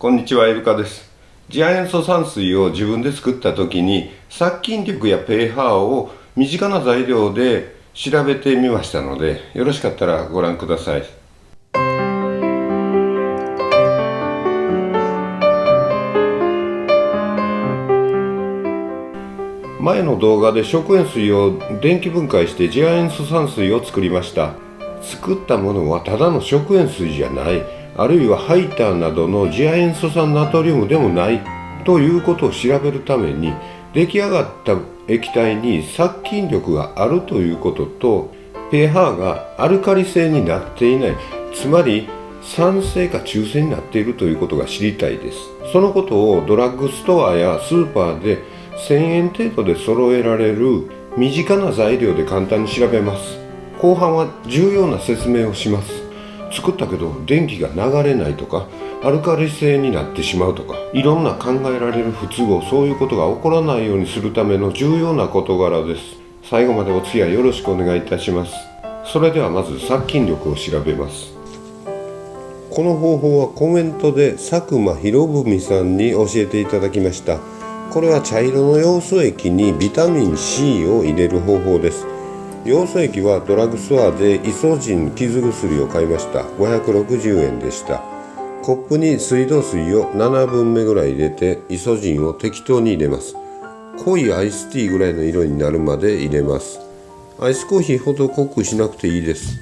こんにちは、イルカです。次亜塩素酸水を自分で作った時に殺菌力や pH を身近な材料で調べてみましたので、よろしかったらご覧ください。前の動画で食塩水を電気分解して次亜塩素酸水を作りました。作ったものはただの食塩水じゃない、あるいはハイターなどの次亜塩素酸ナトリウムでもないということを調べるために、出来上がった液体に殺菌力があるということと pH がアルカリ性になっていない、つまり酸性か中性になっているということが知りたいです。そのことをドラッグストアやスーパーで1000円程度で揃えられる身近な材料で簡単に調べます。後半は重要な説明をします。作ったけど電気が流れないとか、アルカリ性になってしまうとか、いろんな考えられる不都合、そういうことが起こらないようにするための重要な事柄です。最後までお付き合いよろしくお願いいたします。それではまず殺菌力を調べます。この方法はコメントで佐久間博文さんに教えていただきました。これは茶色のヨウ素液にビタミン C を入れる方法です。ヨウ素液はドラッグストアでイソジン傷薬を買いました。560円でした。コップに水道水を7分目ぐらい入れて、イソジンを適当に入れます。濃いアイスティーぐらいの色になるまで入れます。アイスコーヒーほど濃くしなくていいです。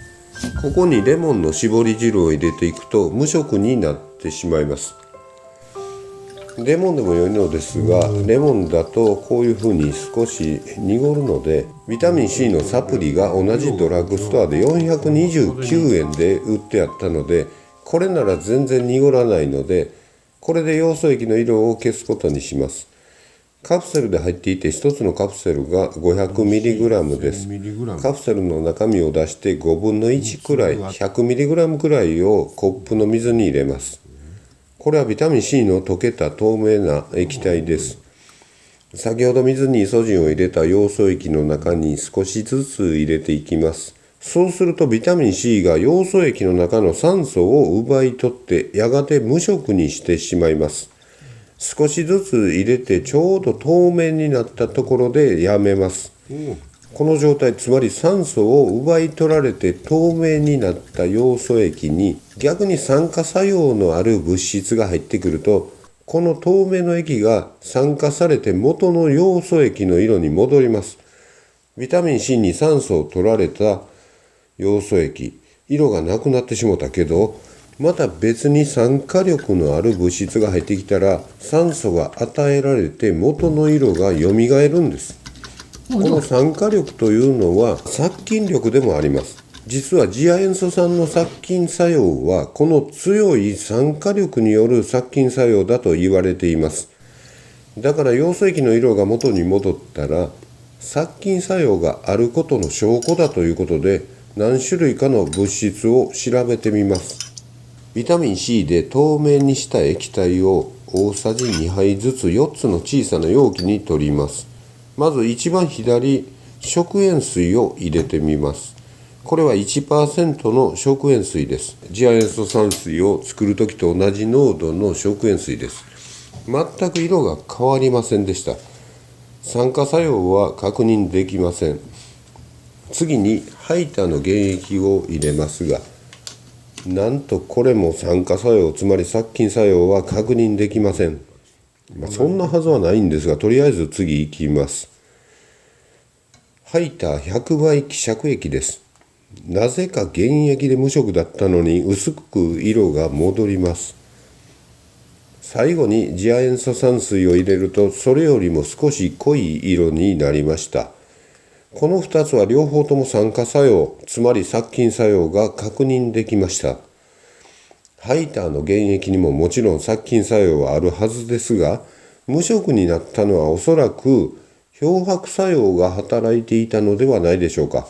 ここにレモンの搾り汁を入れていくと無色になってしまいます。レモンでも良いのですが、レモンだとこういう風に少し濁るので、ビタミン C のサプリが同じドラッグストアで429円で売ってあったので、これなら全然濁らないので、これでヨウ素液の色を消すことにします。カプセルで入っていて、1つのカプセルが 500mg です。カプセルの中身を出して5分の1くらい、100mg くらいをコップの水に入れます。これはビタミン C の溶けた透明な液体です。先ほど水にイソジンを入れたヨウ素液の中に少しずつ入れていきます。そうするとビタミン C がヨウ素液の中の酸素を奪い取って、やがて無色にしてしまいます。少しずつ入れてちょうど透明になったところでやめます。この状態、つまり酸素を奪い取られて透明になったヨウ素液に逆に酸化作用のある物質が入ってくると、この透明の液が酸化されて元のヨウ素液の色に戻ります。ビタミン C に酸素を取られたヨウ素液、色がなくなってしもたけど、また別に酸化力のある物質が入ってきたら、酸素が与えられて元の色がよみがえるんです。この酸化力というのは殺菌力でもあります。実は次亜塩素酸の殺菌作用はこの強い酸化力による殺菌作用だと言われています。だからヨウ素液の色が元に戻ったら殺菌作用があることの証拠だということで、何種類かの物質を調べてみます。ビタミン C で透明にした液体を大さじ2杯ずつ4つの小さな容器に取ります。まず一番左、食塩水を入れてみます。これは 1% の食塩水です。次亜塩素酸水を作るときと同じ濃度の食塩水です。全く色が変わりませんでした。酸化作用は確認できません。次にハイターの原液を入れますが、なんとこれも酸化作用、つまり殺菌作用は確認できません。そんなはずはないんですが、とりあえず次行きます。ハイター100倍希釈液です。なぜか原液で無色だったのに薄く色が戻ります。最後に次亜塩素酸水を入れると、それよりも少し濃い色になりました。この2つは両方とも酸化作用、つまり殺菌作用が確認できました。ハイターの原液にももちろん殺菌作用はあるはずですが、無色になったのはおそらく漂白作用が働いていたのではないでしょうか。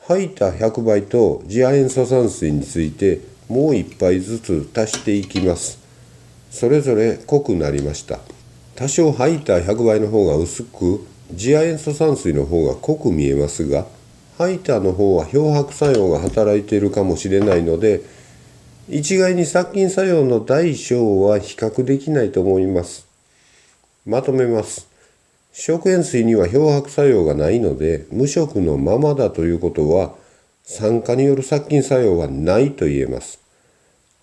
ハイター100倍と次亜塩素酸水についてもう1杯ずつ足していきます。それぞれ濃くなりました。多少ハイター100倍の方が薄く、次亜塩素酸水の方が濃く見えますが、ハイターの方は漂白作用が働いているかもしれないので、一概に殺菌作用の大小は比較できないと思います。まとめます。食塩水には漂白作用がないので、無色のままだということは、酸化による殺菌作用はないと言えます。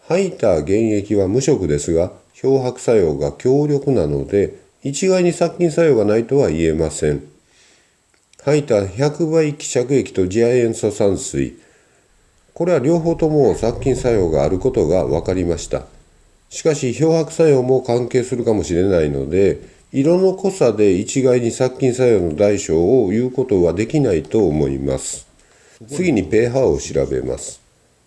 吐いた原液は無色ですが、漂白作用が強力なので、一概に殺菌作用がないとは言えません。吐いた100倍希釈液と次亜塩素酸水、これは両方とも殺菌作用があることが分かりました。しかし漂白作用も関係するかもしれないので、色の濃さで一概に殺菌作用の大小を言うことはできないと思います。次に pH を調べます。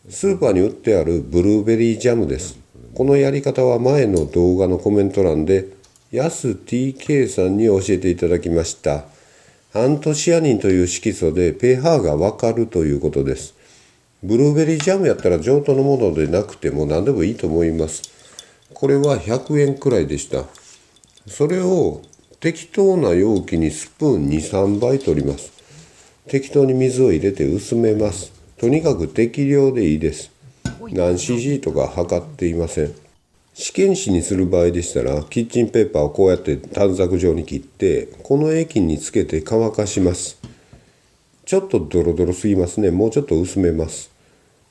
スーパーに売ってあるブルーベリージャムです。このやり方は前の動画のコメント欄でヤス TK さんに教えていただきました。アントシアニンという色素で pH がわかるということです。ブルーベリージャムやったら上等のものでなくても何でもいいと思います。これは100円くらいでした。それを適当な容器にスプーン2、3杯取ります。適当に水を入れて薄めます。とにかく適量でいいです。何 cc とか測っていません。試験紙にする場合でしたら、キッチンペーパーをこうやって短冊状に切って、この液につけて乾かします。ちょっとドロドロすぎますね。もうちょっと薄めます。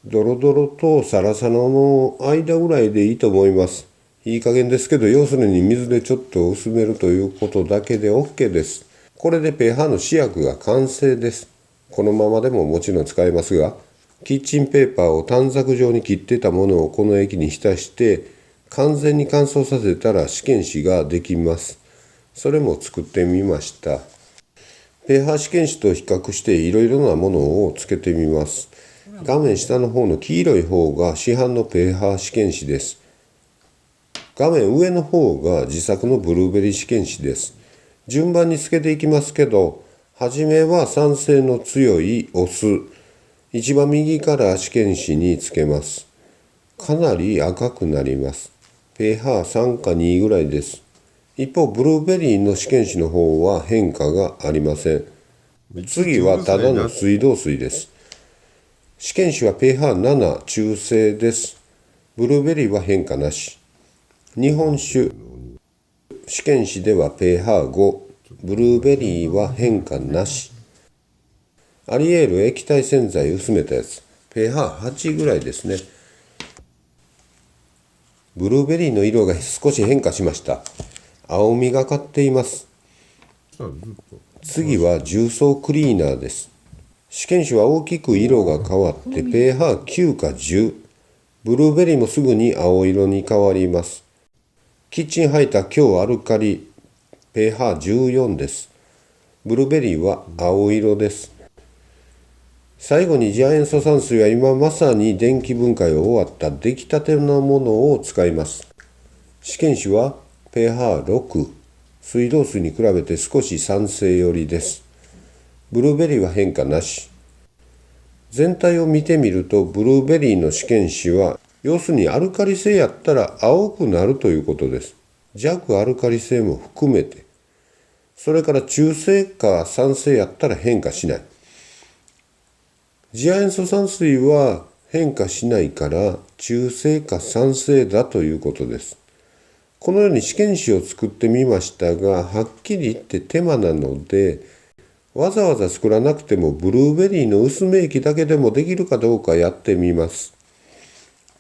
ドロドロとサラサラの間ぐらいでいいと思います。いい加減ですけど、要するに水でちょっと薄めるということだけで OK です。これで pH の試薬が完成です。このままでももちろん使えますが、キッチンペーパーを短冊状に切ってたものをこの液に浸して完全に乾燥させたら試験紙ができます。それも作ってみました。pH 試験紙と比較していろいろなものをつけてみます。画面下の方の黄色い方が市販の pH 試験紙です。画面上の方が自作のブルーベリー試験紙です。順番につけていきますけど、はじめは酸性の強いお酢、一番右から試験紙につけます。かなり赤くなります。pH3 か2ぐらいです。一方、ブルーベリーの試験紙の方は変化がありません。次はただの水道水です。試験紙は pH7 中性です。ブルーベリーは変化なし。日本酒、試験紙では pH5、ブルーベリーは変化なし。アリエール液体洗剤薄めたやつ、pH8 ぐらいですね。ブルーベリーの色が少し変化しました。青みがかっています。次は重曹クリーナーです。試験紙は大きく色が変わって pH9 か10。ブルーベリーもすぐに青色に変わります。キッチンハイター強アルカリ pH14 です。ブルーベリーは青色です。最後に次亜塩素酸水は今まさに電気分解を終わった出来たてのものを使います。試験紙は pH6、水道水に比べて少し酸性寄りです。ブルーベリーは変化なし。全体を見てみると、ブルーベリーの試験紙は要するにアルカリ性やったら青くなるということです。弱アルカリ性も含めて。それから中性か酸性やったら変化しない。次亜塩素酸水は変化しないから中性か酸性だということです。このように試験紙を作ってみましたが、はっきり言って手間なので、わざわざ作らなくてもブルーベリーの薄め液だけでもできるかどうかやってみます。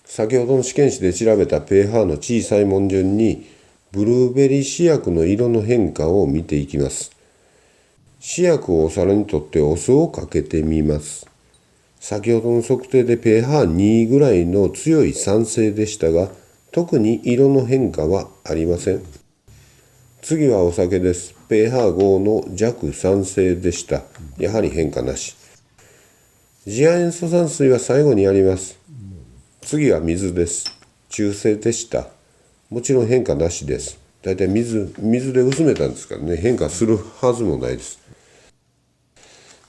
先ほどの試験紙で調べた pH の小さい文順にブルーベリー試薬の色の変化を見ていきます。試薬をお皿にとってお酢をかけてみます。先ほどの測定で pH2 ぐらいの強い酸性でしたが、特に色の変化はありません。次はお酒です。pH5 の弱酸性でした。やはり変化なし。次亜塩素酸水は最後にやります。次は水です。中性でした。もちろん変化なしです。だいたい水で薄めたんですからね、変化するはずもないです。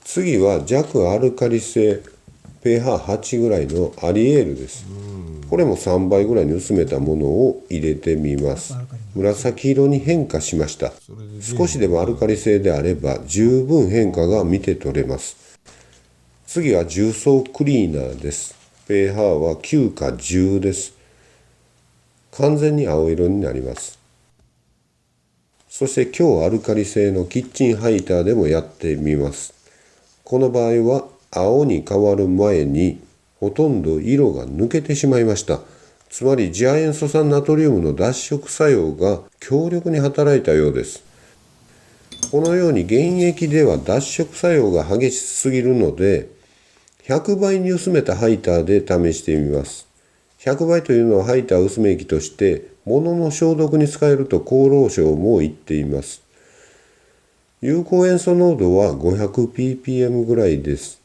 次は弱アルカリ性 pH8 ぐらいのアリエールです。これも3倍ぐらいに薄めたものを入れてみます。紫色に変化しました。少しでもアルカリ性であれば十分変化が見て取れます。次は重曹クリーナーです。pH は9か10です。完全に青色になります。そして強アルカリ性のキッチンハイターでもやってみます。この場合は青に変わる前にほとんど色が抜けてしまいました。つまり次亜塩素酸ナトリウムの脱色作用が強力に働いたようです。このように原液では脱色作用が激しすぎるので、100倍に薄めたハイターで試してみます。100倍というのはハイター薄め液として物の消毒に使えると厚労省も言っています。有効塩素濃度は 500ppm ぐらいです。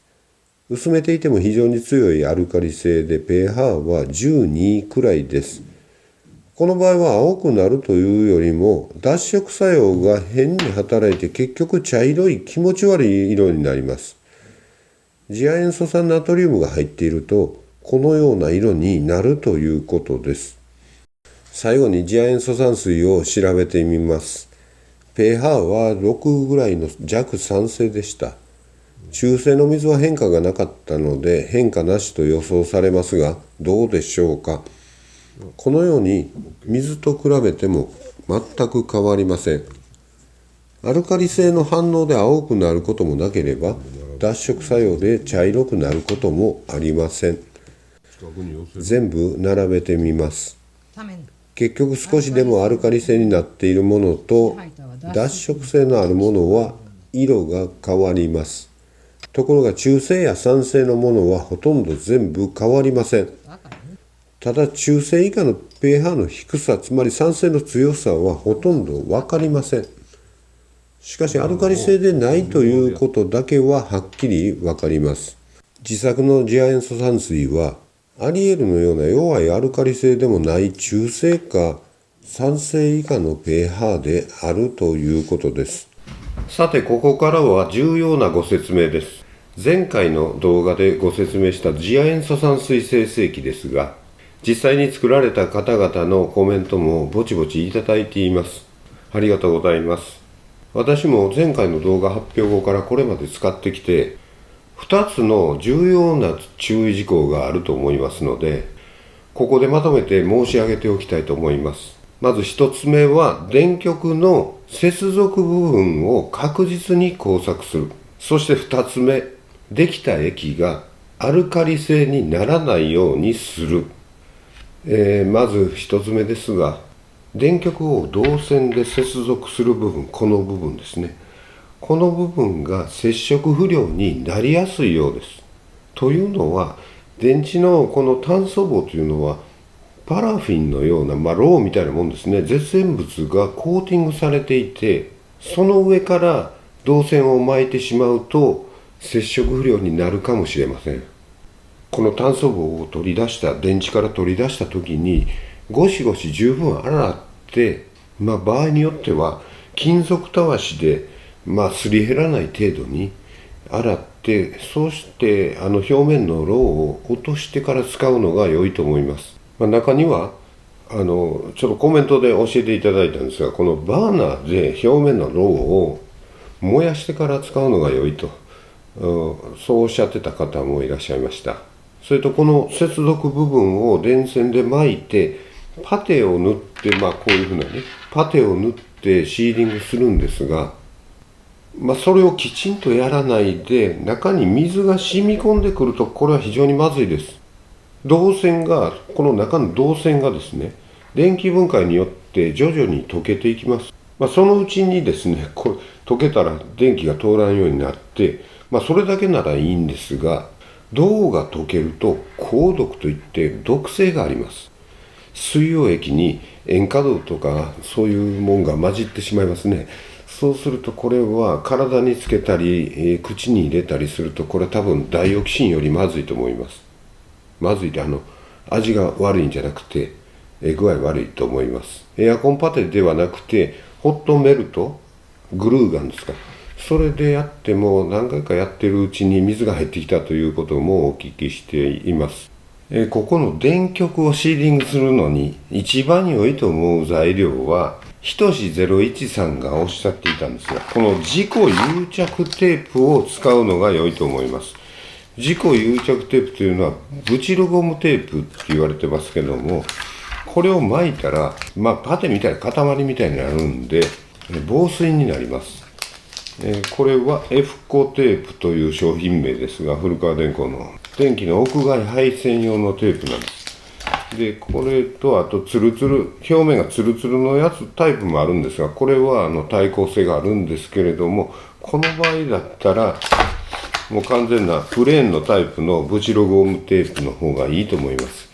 薄めていても非常に強いアルカリ性で pH は12くらいです。この場合は青くなるというよりも脱色作用が変に働いて結局茶色い気持ち悪い色になります。次亜塩素酸ナトリウムが入っているとこのような色になるということです。最後に次亜塩素酸水を調べてみます。pH は6ぐらいの弱酸性でした。中性の水は変化がなかったので変化なしと予想されますが、どうでしょうか。このように水と比べても全く変わりません。アルカリ性の反応で青くなることもなければ脱色作用で茶色くなることもありません。全部並べてみます。結局少しでもアルカリ性になっているものと脱色性のあるものは色が変わります。ところが中性や酸性のものはほとんど全部変わりません。ただ中性以下の pH の低さ、つまり酸性の強さはほとんど分かりません。しかしアルカリ性でないということだけははっきり分かります。自作の次亜塩素酸水はアリエルのような弱いアルカリ性でもない中性か酸性以下の pH であるということです。さてここからは重要なご説明です。前回の動画でご説明した次亜塩素酸水生成器ですが、実際に作られた方々のコメントもぼちぼちいただいています。ありがとうございます。私も前回の動画発表後からこれまで使ってきて、2つの重要な注意事項があると思いますので、ここでまとめて申し上げておきたいと思います。まず1つ目は、電極の接続部分を確実に工作する。そして2つ目、できた液がアルカリ性にならないようにする。まず1つ目ですが、電極を導線で接続する部分、この部分ですね。この部分が接触不良になりやすいようです。というのは、電池のこの単素棒というのはパラフィンのような、ろうみたいなもんですね。絶縁物がコーティングされていて、その上から導線を巻いてしまうと接触不良になるかもしれません。この単素棒を取り出した、電池から取り出した時にゴシゴシ十分洗って、場合によっては金属たわしですり減らない程度に洗って、そして表面のロウを落としてから使うのが良いと思います。中にはちょっとコメントで教えていただいたんですが、このバーナーで表面のロウを燃やしてから使うのが良いと、そうおっしゃってた方もいらっしゃいました。それとこの接続部分を電線で巻いてパテを塗って、こういうふうなね、パテを塗ってシーリングするんですが、それをきちんとやらないで中に水が染み込んでくると、これは非常にまずいです。この中の導線がですね、電気分解によって徐々に溶けていきます。そのうちにですね、溶けたら電気が通らんようになって、それだけならいいんですが、銅が溶けると鉱毒といって毒性があります。水溶液に塩化銅とかそういうもんが混じってしまいますね。そうするとこれは体につけたり、口に入れたりすると、これは多分ダイオキシンよりまずいと思います。まずいで味が悪いんじゃなくて具合悪いと思います。エアコンパテではなくてホットメルト、グルーガンですか、それでやっても何回かやってるうちに水が入ってきたということもお聞きしています。ここの電極をシーリングするのに一番良いと思う材料は、ひとし01さんがおっしゃっていたんですが、この自己癒着テープを使うのが良いと思います。自己癒着テープというのはブチルゴムテープって言われてますけども、これを巻いたら、パテみたいな塊みたいになるんで防水になります。これは F コテープという商品名ですが、古川電工の電気の屋外配線用のテープなんです。でこれとあとツルツル、表面がツルツルのやつタイプもあるんですが、これは対抗性があるんですけれども、この場合だったらもう完全なプレーンのタイプのブチルゴムテープの方がいいと思います。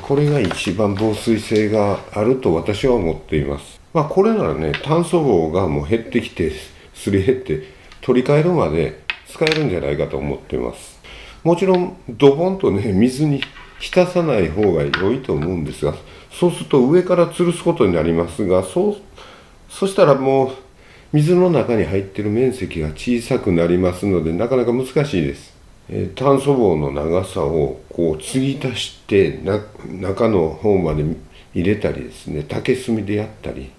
これが一番防水性があると私は思っています。これならね、炭素棒がもう減ってきて、すり減って取り替えるまで使えるんじゃないかと思っています。もちろんドボンとね、水に浸さない方が良いと思うんですが、そうすると上から吊るすことになりますが、そしたらもう水の中に入っている面積が小さくなりますので、なかなか難しいです。炭素棒の長さをこう継ぎ足して中の方まで入れたりですね、竹炭でやったり、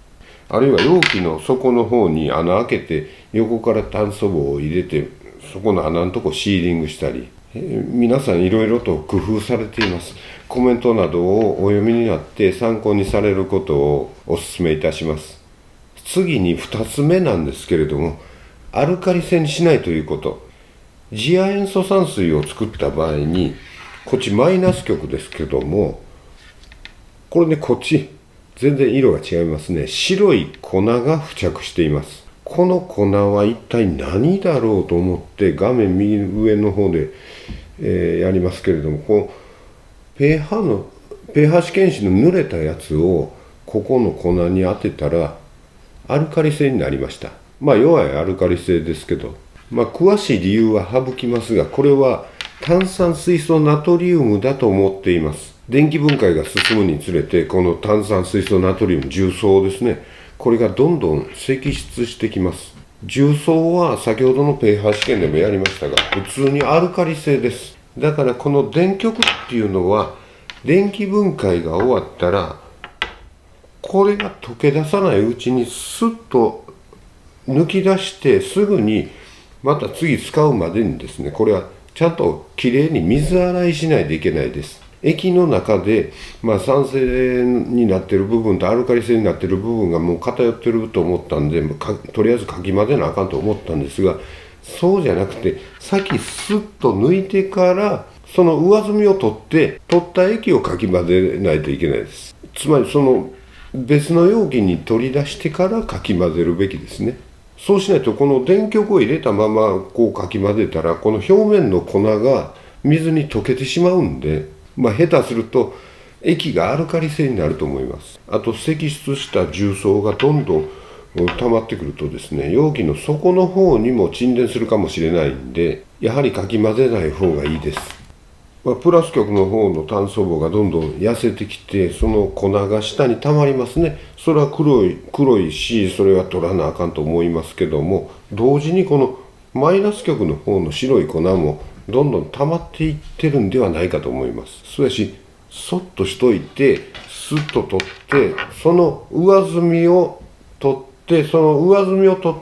あるいは容器の底の方に穴開けて横から炭素棒を入れて、そこの穴のとこシーリングしたり、皆さんいろいろと工夫されています。コメントなどをお読みになって参考にされることをお勧めいたします。次に2つ目なんですけれども、アルカリ性にしないということ。次亜塩素酸水を作った場合に、こっちマイナス極ですけども、これね、こっち全然色が違いますね。白い粉が付着しています。この粉は一体何だろうと思って画面右上の方で、やりますけれども、こうpH 試験紙の濡れたやつをここの粉に当てたらアルカリ性になりました。弱いアルカリ性ですけど、詳しい理由は省きますが、これは炭酸水素ナトリウムだと思っています。電気分解が進むにつれて、この炭酸水素ナトリウム、重曹ですね、これがどんどん析出してきます。重曹は先ほどの pH 試験でもやりましたが、普通にアルカリ性です。だからこの電極っていうのは、電気分解が終わったら、これが溶け出さないうちにスッと抜き出して、すぐにまた次使うまでにですね、これはちゃんときれいに水洗いしないといけないです。液の中で、酸性になっている部分とアルカリ性になっている部分がもう偏ってると思ったんで、とりあえずかき混ぜなあかんと思ったんですが、そうじゃなくて、先スッと抜いてからその上澄みを取った液をかき混ぜないといけないです。つまりその別の容器に取り出してからかき混ぜるべきですね。そうしないと、この電極を入れたままこうかき混ぜたら、この表面の粉が水に溶けてしまうんで、下手すると液がアルカリ性になると思います。あと析出した重曹がどんどん溜まってくるとですね、容器の底の方にも沈殿するかもしれないんで、やはりかき混ぜない方がいいです。プラス極の方の炭素棒がどんどん痩せてきて、その粉が下に溜まりますね。それは黒いし、それは取らなあかんと思いますけども、同時にこのマイナス極の方の白い粉もどんどん溜まっていってるんではないかと思います。そうやし、そっとしといて、スッと取って、その上澄みを取っ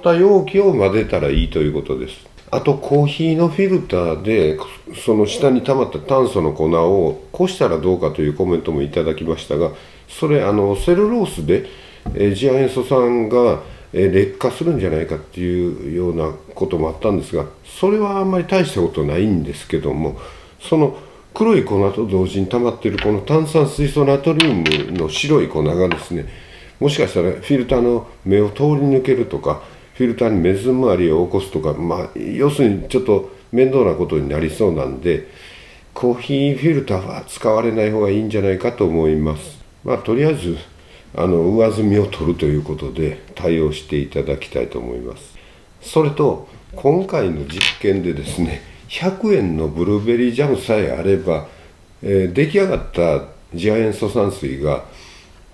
た容器を混ぜたらいいということです。あとコーヒーのフィルターでその下に溜まった炭素の粉をこしたらどうかというコメントもいただきましたが、それセルロースで次亜塩素酸が劣化するんじゃないかっていうようなこともあったんですが、それはあんまり大したことないんですけども、その黒い粉と同時に溜まっているこの炭酸水素ナトリウムの白い粉がですね、もしかしたらフィルターの目を通り抜けるとか、フィルターに目詰まりを起こすとか、要するにちょっと面倒なことになりそうなんで、コーヒーフィルターは使われない方がいいんじゃないかと思います。とりあえず上澄みを取るということで対応していただきたいと思います。それと今回の実験でですね、100円のブルーベリージャムさえあれば、出来上がった次亜塩素酸水が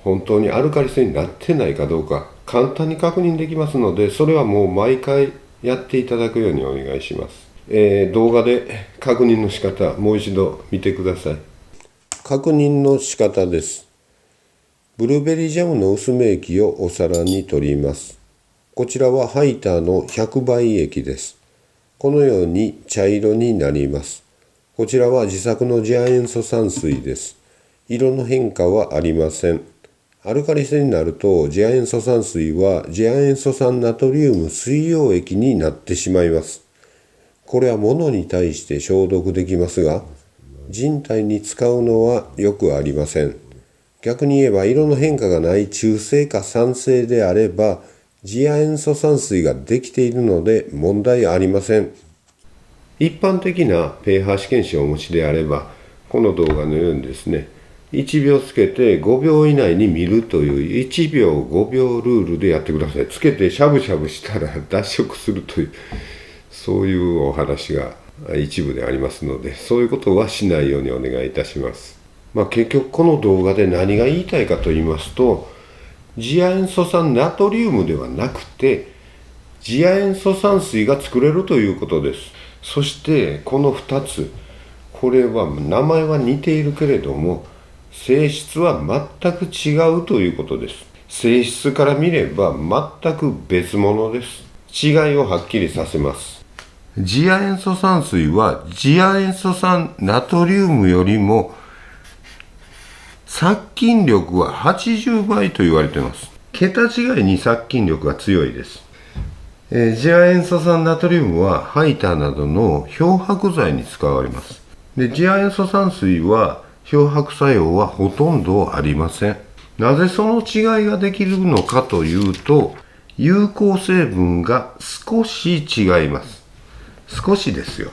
本当にアルカリ性になってないかどうか簡単に確認できますので、それはもう毎回やっていただくようにお願いします。動画で確認の仕方、もう一度見てください。確認の仕方です。ブルーベリージャムの薄め液をお皿に取ります。こちらはハイターの100倍液です。このように茶色になります。こちらは自作の次亜塩素酸水です。色の変化はありません。アルカリ性になると次亜塩素酸水は次亜塩素酸ナトリウム水溶液になってしまいます。これは物に対して消毒できますが、人体に使うのはよくありません。逆に言えば色の変化がない中性か酸性であれば次亜塩素酸水ができているので問題ありません。一般的な pH 試験紙をお持ちであれば、この動画のようにですね、1秒つけて5秒以内に見るという1秒5秒ルールでやってください。つけてしゃぶしゃぶしたら脱色するという、そういうお話が一部でありますので、そういうことはしないようにお願いいたします。結局この動画で何が言いたいかと言いますと、次亜塩素酸ナトリウムではなくて次亜塩素酸水が作れるということです。そしてこの2つ、これは名前は似ているけれども性質は全く違うということです。性質から見れば全く別物です。違いをはっきりさせます。次亜塩素酸水は次亜塩素酸ナトリウムよりも殺菌力は80倍と言われています。桁違いに殺菌力が強いです。次亜塩素酸ナトリウムはハイターなどの漂白剤に使われます。次亜塩素酸水は漂白作用はほとんどありません。なぜその違いができるのかというと、有効成分が少し違います。少しですよ。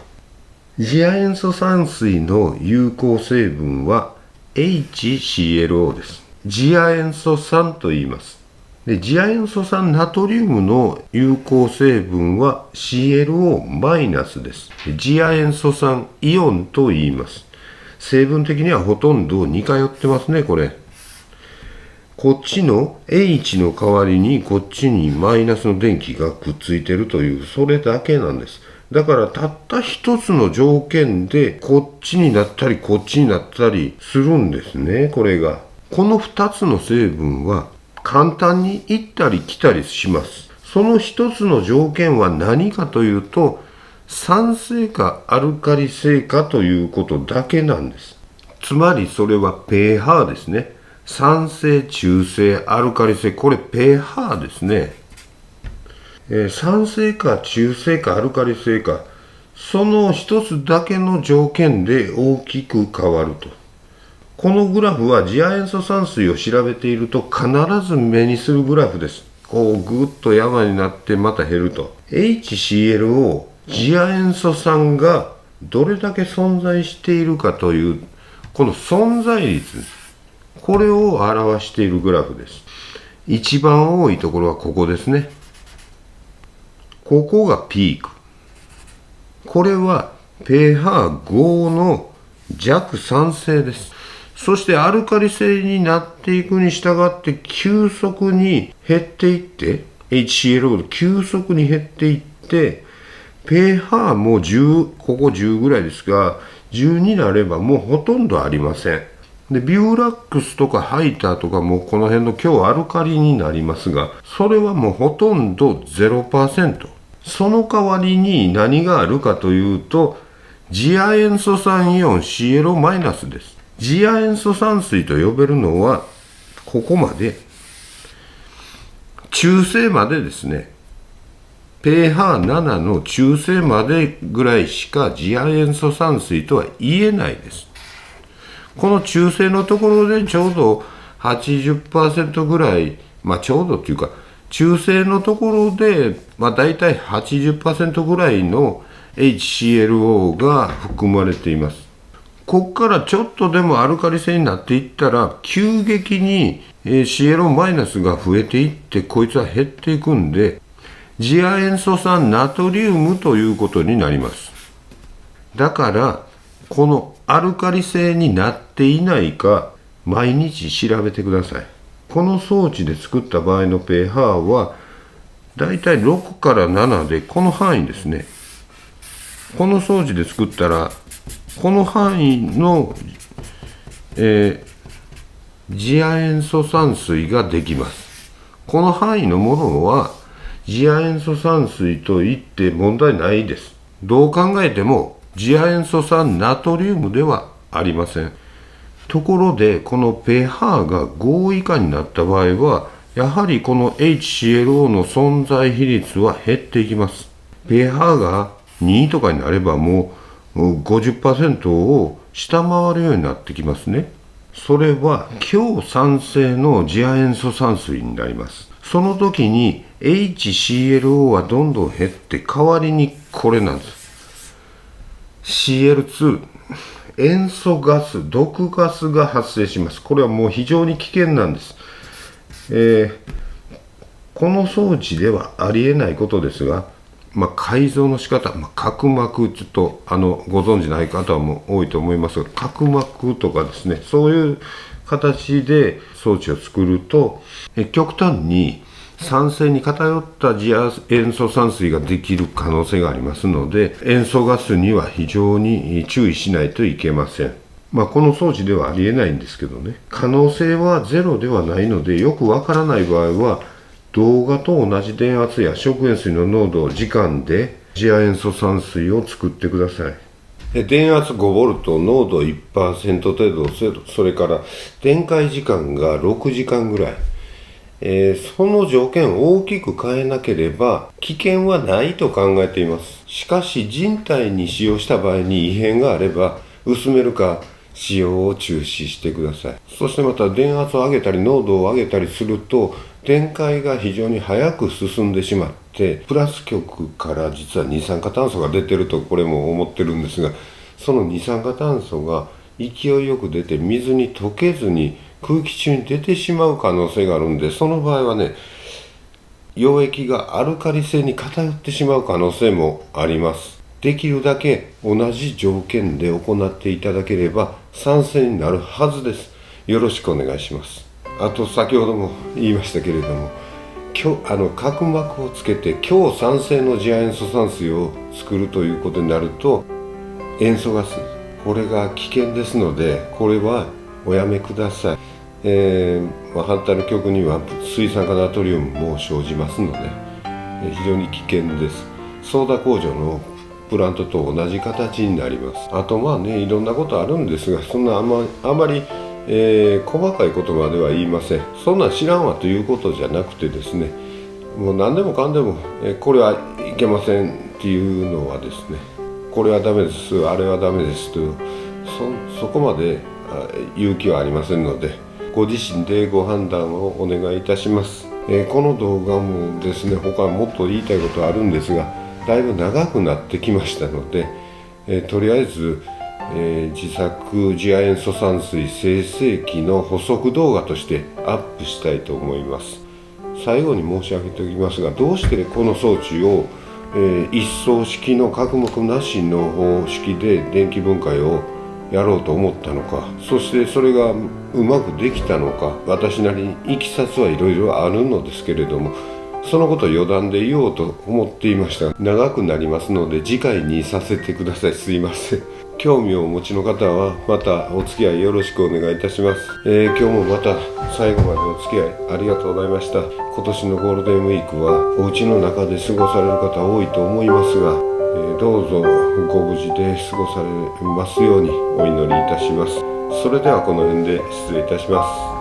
次亜塩素酸水の有効成分は HClO です。次亜塩素酸と言います。次亜塩素酸ナトリウムの有効成分は ClO- です。次亜塩素酸イオンと言います。成分的にはほとんど似通ってますね、これ。こっちの H の代わりにこっちにマイナスの電気がくっついてるという、それだけなんです。だからたった一つの条件でこっちになったりこっちになったりするんですね、これが。この2つの成分は簡単に行ったり来たりします。その一つの条件は何かというと、酸性かアルカリ性かということだけなんです。つまりそれは pH ですね。酸性、中性、アルカリ性、これ pH ですね。酸性か中性かアルカリ性か、その一つだけの条件で大きく変わると。このグラフは次亜塩素酸水を調べていると必ず目にするグラフです。こうぐっと山になってまた減ると。HClO、次亜塩素酸がどれだけ存在しているかという、この存在率、これを表しているグラフです。一番多いところはここですね。ここがピーク。これは pH5 の弱酸性です。そしてアルカリ性になっていくに従って急速に減っていって、HClO で急速に減っていって、pH も10、ここ10ぐらいですが、10になればもうほとんどありません。で、ビューラックスとかハイターとかもこの辺の強アルカリになりますが、それはもうほとんど 0%。その代わりに何があるかというと、次亜塩素酸イオン Cl- です。次亜塩素酸水と呼べるのはここまで、中性までですね。pH7 の中性までぐらいしか次亜塩素酸水とは言えないです。この中性のところでちょうど 80% ぐらい、ちょうどっていうか中性のところでだいたい 80% ぐらいの HClO が含まれています。ここからちょっとでもアルカリ性になっていったら急激に Cl- が増えていってこいつは減っていくんで、次亜塩素酸ナトリウムということになります。だからこのアルカリ性になっていないか毎日調べてください。この装置で作った場合の pH はだいたい6から7でこの範囲ですね。この装置で作ったらこの範囲の、次亜塩素酸水ができます。この範囲のものは次亜塩素酸水と言って問題ないです。どう考えても次亜塩素酸ナトリウムではありません。ところでこの pH が5以下になった場合はやはりこの HClO の存在比率は減っていきます。pH が2とかになればもう 50% を下回るようになってきますね。それは強酸性の次亜塩素酸水になります。その時に HClO はどんどん減って代わりにこれなんです。Cl2 塩素ガス、毒ガスが発生します。これはもう非常に危険なんです。この装置ではありえないことですが、改造の仕方、角膜、ちょっとご存じない方も多いと思いますが、角膜とかですね、そういう形で装置を作ると、極端に酸性に偏った次亜塩素酸水ができる可能性がありますので、塩素ガスには非常に注意しないといけません。この装置ではありえないんですけどね、可能性はゼロではないので、よくわからない場合は動画と同じ電圧や食塩水の濃度を時間で次亜塩素酸水を作ってください。電圧 5V、濃度 1% 程度、それから電解時間が6時間ぐらい、その条件を大きく変えなければ危険はないと考えています。しかし人体に使用した場合に異変があれば薄めるか使用を中止してください。そしてまた電圧を上げたり濃度を上げたりすると電解が非常に早く進んでしまってプラス極から実は二酸化炭素が出てるとこれも思ってるんですが、その二酸化炭素が勢いよく出て水に溶けずに空気中に出てしまう可能性があるんで、その場合はね、溶液がアルカリ性に偏ってしまう可能性もあります。できるだけ同じ条件で行っていただければ酸性になるはずです。よろしくお願いします。あと先ほども言いましたけれども、角膜をつけて強酸性の次亜塩素酸水を作るということになると塩素ガス、これが危険ですので、これはおやめください。反対の極には水酸化ナトリウムも生じますので、非常に危険です。ソーダ工場のプラントと同じ形になります。あといろんなことあるんですが、そんなあまり、細かいことまでは言いません。そんなん知らんわということじゃなくてですね、もう何でもかんでも、これはいけませんっていうのはですね、これはダメです、あれはダメですとそこまで勇気はありませんので、ご自身でご判断をお願いいたします。この動画もですね、他はもっと言いたいことはあるんですが、だいぶ長くなってきましたので、とりあえず、自作次亜塩素酸水生成器の補足動画としてアップしたいと思います。最後に申し上げておきますが、どうしてこの装置を、一層式の角膜なしの方式で電気分解をやろうと思ったのか、そしてそれがうまくできたのか、私なりにいきさつはいろいろあるのですけれども、そのことを余談で言おうと思っていましたが、長くなりますので次回にさせてください。すいません。興味をお持ちの方はまたお付き合いよろしくお願いいたします。今日もまた最後までお付き合いありがとうございました。今年のゴールデンウィークはお家の中で過ごされる方多いと思いますが、どうぞご無事で過ごされますようにお祈りいたします。それではこの辺で失礼いたします。